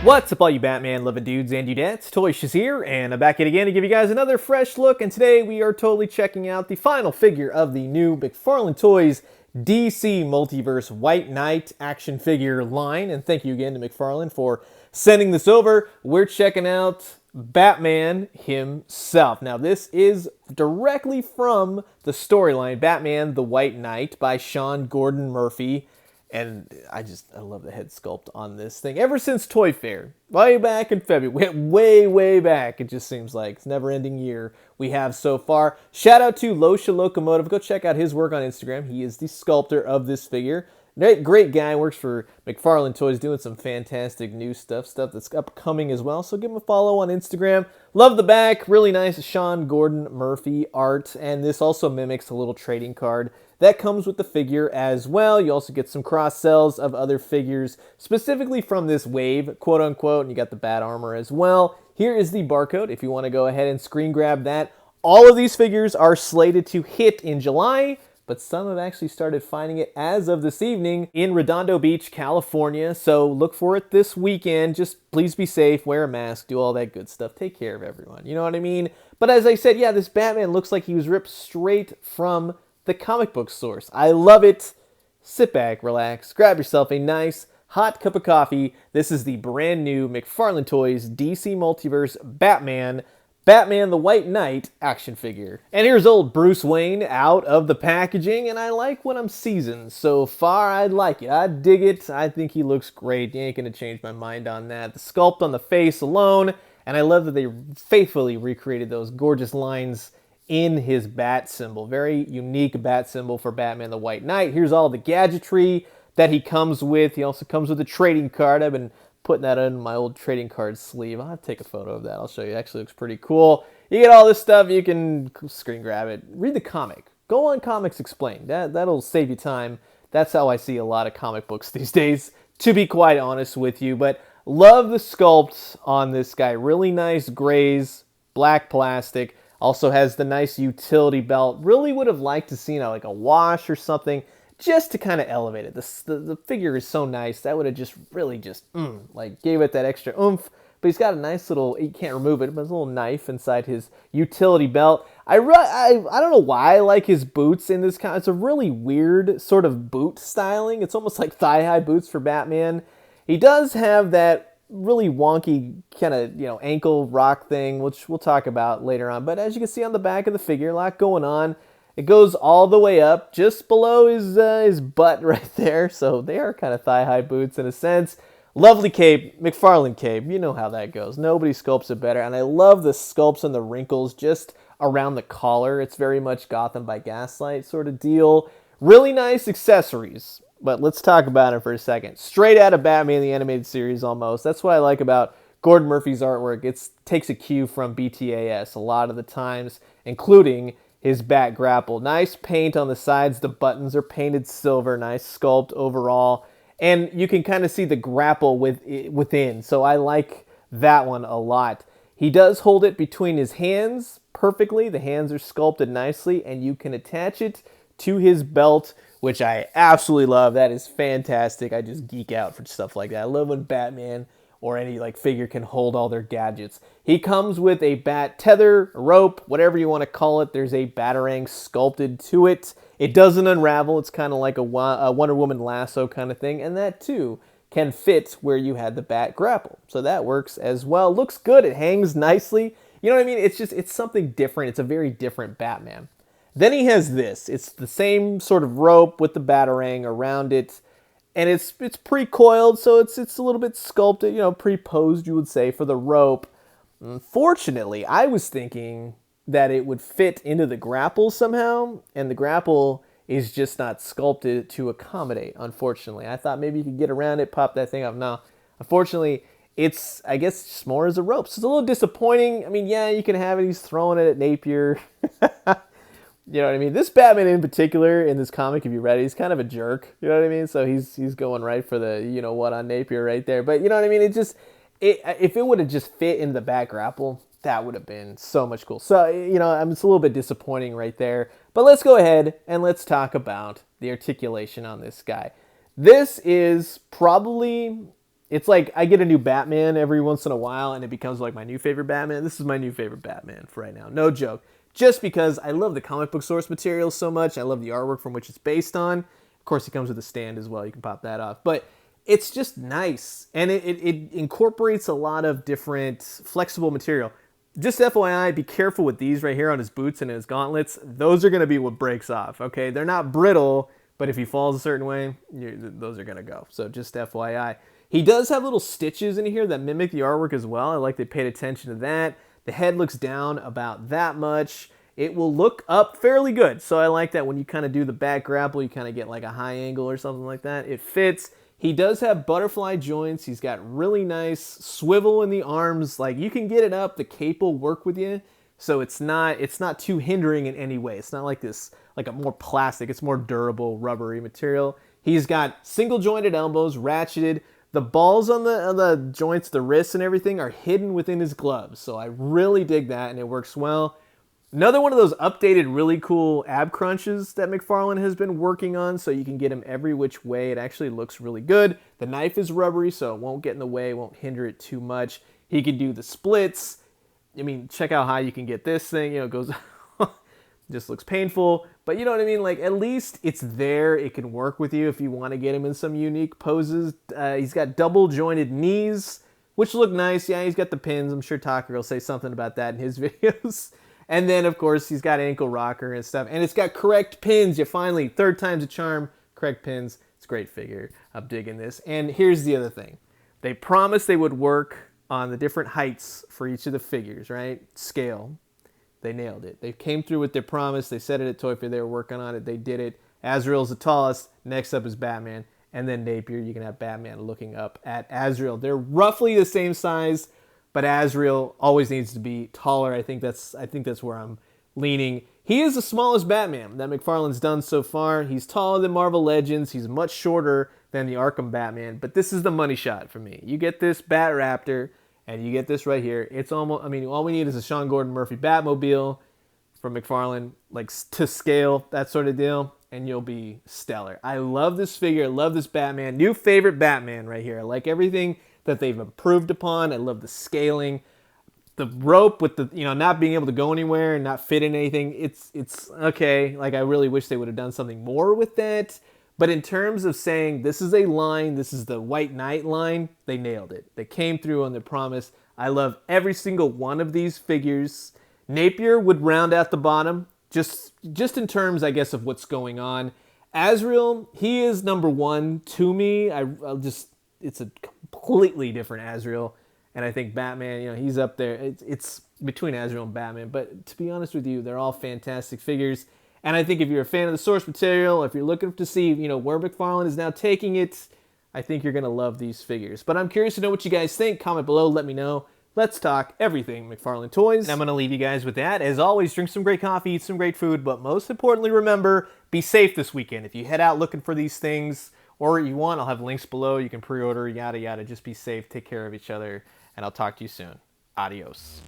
What's up all you Batman loving dudes and dudettes, ToyShiz here, and I'm back again to give you guys another fresh look, and today we are totally checking out the final figure of the new McFarlane Toys DC Multiverse White Knight action figure line, and thank you again to McFarlane for sending this over. We're checking out Batman himself. Now this is directly from the storyline Batman the White Knight by Sean Gordon Murphy. And I love the head sculpt on this thing. Ever since Toy Fair, way back in February, way back, it just seems like it's a never-ending year we have so far. Shout out to Losha Locomotive. Go check out his work on Instagram. He is the sculptor of this figure. Great guy, works for McFarlane Toys, doing some fantastic new stuff that's upcoming as well. So give him a follow on Instagram. Love the back, really nice Sean Gordon Murphy art, and this also mimics a little trading card that comes with the figure as well. You also get some cross-sells of other figures, specifically from this wave, quote-unquote, and you got the bat armor as well. Here is the barcode, if you want to go ahead and screen grab that. All of these figures are slated to hit in July, but some have actually started finding it as of this evening in Redondo Beach, California. So look for it this weekend. Just please be safe, wear a mask, do all that good stuff. Take care of everyone, you know what I mean? But as I said, yeah, this Batman looks like he was ripped straight from the comic book source. I love it. Sit back, relax, grab yourself a nice hot cup of coffee. This is the brand new McFarlane Toys DC Multiverse Batman the White Knight action figure. And here's old Bruce Wayne out of the packaging, and I like what I'm seasoned. So far, I like it. I dig it. I think he looks great. You ain't gonna change my mind on that. The sculpt on the face alone, and I love that they faithfully recreated those gorgeous lines in his bat symbol. Very unique bat symbol for Batman the White Knight. Here's all the gadgetry that he comes with. He also comes with a trading card. I've been putting that in my old trading card sleeve. I'll have to take a photo of that. I'll show you. It actually looks pretty cool. You get all this stuff. You can screen grab it. Read the comic. Go on Comics Explained. That'll save you time. That's how I see a lot of comic books these days, to be quite honest with you. But love the sculpt on this guy. Really nice grays, black plastic. Also has the nice utility belt. Really would have liked to see like a wash or something, just to kind of elevate it. The figure is so nice. That would have just really like gave it that extra oomph. But he's got a nice little, you can't remove it, but there's a little knife inside his utility belt. I don't know why I like his boots in this kind. It's a really weird sort of boot styling. It's almost like thigh-high boots for Batman. He does have that really wonky kind of, ankle rock thing, which we'll talk about later on. But as you can see on the back of the figure, a lot going on. It goes all the way up, just below his butt right there. So they are kind of thigh-high boots in a sense. Lovely cape, McFarlane cape. You know how that goes. Nobody sculpts it better. And I love the sculpts and the wrinkles just around the collar. It's very much Gotham by Gaslight sort of deal. Really nice accessories. But let's talk about it for a second. Straight out of Batman the Animated Series almost. That's what I like about Gordon Murphy's artwork. It takes a cue from BTAS a lot of the times, including his bat grapple. Nice paint on the sides. The buttons are painted silver. Nice sculpt overall. And you can kind of see the grapple within. So I like that one a lot. He does hold it between his hands perfectly. The hands are sculpted nicely. And you can attach it to his belt, which I absolutely love. That is fantastic. I just geek out for stuff like that. I love when Batman or any figure can hold all their gadgets. He comes with a bat tether, rope, whatever you want to call it. There's a Batarang sculpted to it. It doesn't unravel. It's kind of like a Wonder Woman lasso kind of thing. And that too can fit where you had the bat grapple. So that works as well. Looks good. It hangs nicely. You know what I mean? It's something different. It's a very different Batman. Then he has this. It's the same sort of rope with the Batarang around it. And it's pre-coiled, so it's a little bit sculpted, pre-posed, you would say, for the rope. Unfortunately, I was thinking that it would fit into the grapple somehow, and the grapple is just not sculpted to accommodate, unfortunately. I thought maybe you could get around it, pop that thing up. No, unfortunately, it's, I guess, just more as a rope. So it's a little disappointing. I mean, yeah, you can have it. He's throwing it at Napier. You know what I mean? This Batman in particular in this comic, if you read it, he's kind of a jerk. You know what I mean? So he's going right for the you-know-what on Napier right there. But you know what I mean? If it would have just fit in the back grapple, that would have been so much cool. So, it's a little bit disappointing right there. But let's go ahead and let's talk about the articulation on this guy. This is probably It's like I get a new Batman every once in a while, and it becomes like my new favorite Batman. This is my new favorite Batman for right now. No joke. Just because I love the comic book source material so much. I love the artwork from which it's based on. Of course, it comes with a stand as well. You can pop that off. But it's just nice. And it incorporates a lot of different flexible material. Just FYI, be careful with these right here on his boots and his gauntlets. Those are going to be what breaks off, okay? They're not brittle, but if he falls a certain way, those are going to go. So just FYI. He does have little stitches in here that mimic the artwork as well. I like they paid attention to that. The head looks down about that much. It will look up fairly good. So I like that when you kind of do the back grapple, you kind of get like a high angle or something like that. It fits. He does have butterfly joints. He's got really nice swivel in the arms. Like you can get it up. The cape will work with you. So it's not too hindering in any way. It's not like this, like a more plastic. It's more durable, rubbery material. He's got single jointed elbows, ratcheted. The balls on the joints, the wrists and everything are hidden within his gloves. So I really dig that and it works well. Another one of those updated, really cool ab crunches that McFarlane has been working on, so you can get him every which way. It actually looks really good. The knife is rubbery, so it won't get in the way, won't hinder it too much. He can do the splits. I mean, check out how you can get this thing. You know, it goes, just looks painful. But you know what I mean? Like, at least it's there. It can work with you if you want to get him in some unique poses. He's got double jointed knees, which look nice. Yeah, he's got the pins. I'm sure Tucker will say something about that in his videos. And then, of course, he's got ankle rocker and stuff. And it's got correct pins. You finally, third time's a charm, correct pins. It's a great figure. I'm digging this. And here's the other thing. They promised they would work on the different heights for each of the figures, right? Scale. They nailed it. They came through with their promise. They said it at Toy Fair. They were working on it. They did it. Azrael's the tallest. Next up is Batman. And then Napier, you can have Batman looking up at Azrael. They're roughly the same size. But Azrael always needs to be taller. I think that's where I'm leaning. He is the smallest Batman that McFarlane's done so far. He's taller than Marvel Legends. He's much shorter than the Arkham Batman. But this is the money shot for me. You get this Bat Raptor, and you get this right here. It's almost, I mean, all we need is a Sean Gordon Murphy Batmobile from McFarlane, like to scale, that sort of deal, and you'll be stellar. I love this figure. I love this Batman. New favorite Batman right here. I like everything that they've improved upon. I love the scaling, the rope with the, you know, not being able to go anywhere and not fit in anything. It's okay. Like, I really wish they would have done something more with that. But in terms of saying this is a line, this is the White Knight line, they nailed it. They came through on their promise. I love every single one of these figures. Napier would round out the bottom, just in terms, I guess, of what's going on. Azrael, he is number one to me. It's a completely different Azrael, and I think Batman, you know, he's up there. It's between Azrael and Batman, but to be honest with you, they're all fantastic figures, and I think if you're a fan of the source material, if you're looking to see, you know, where McFarlane is now taking it, I think you're going to love these figures. But I'm curious to know what you guys think. Comment below, let me know. Let's talk everything McFarlane Toys. And I'm going to leave you guys with that. As always, drink some great coffee, eat some great food, but most importantly, remember, be safe this weekend. If you head out looking for these things, or you want, I'll have links below. You can pre-order, yada, yada. Just be safe, take care of each other, and I'll talk to you soon. Adios.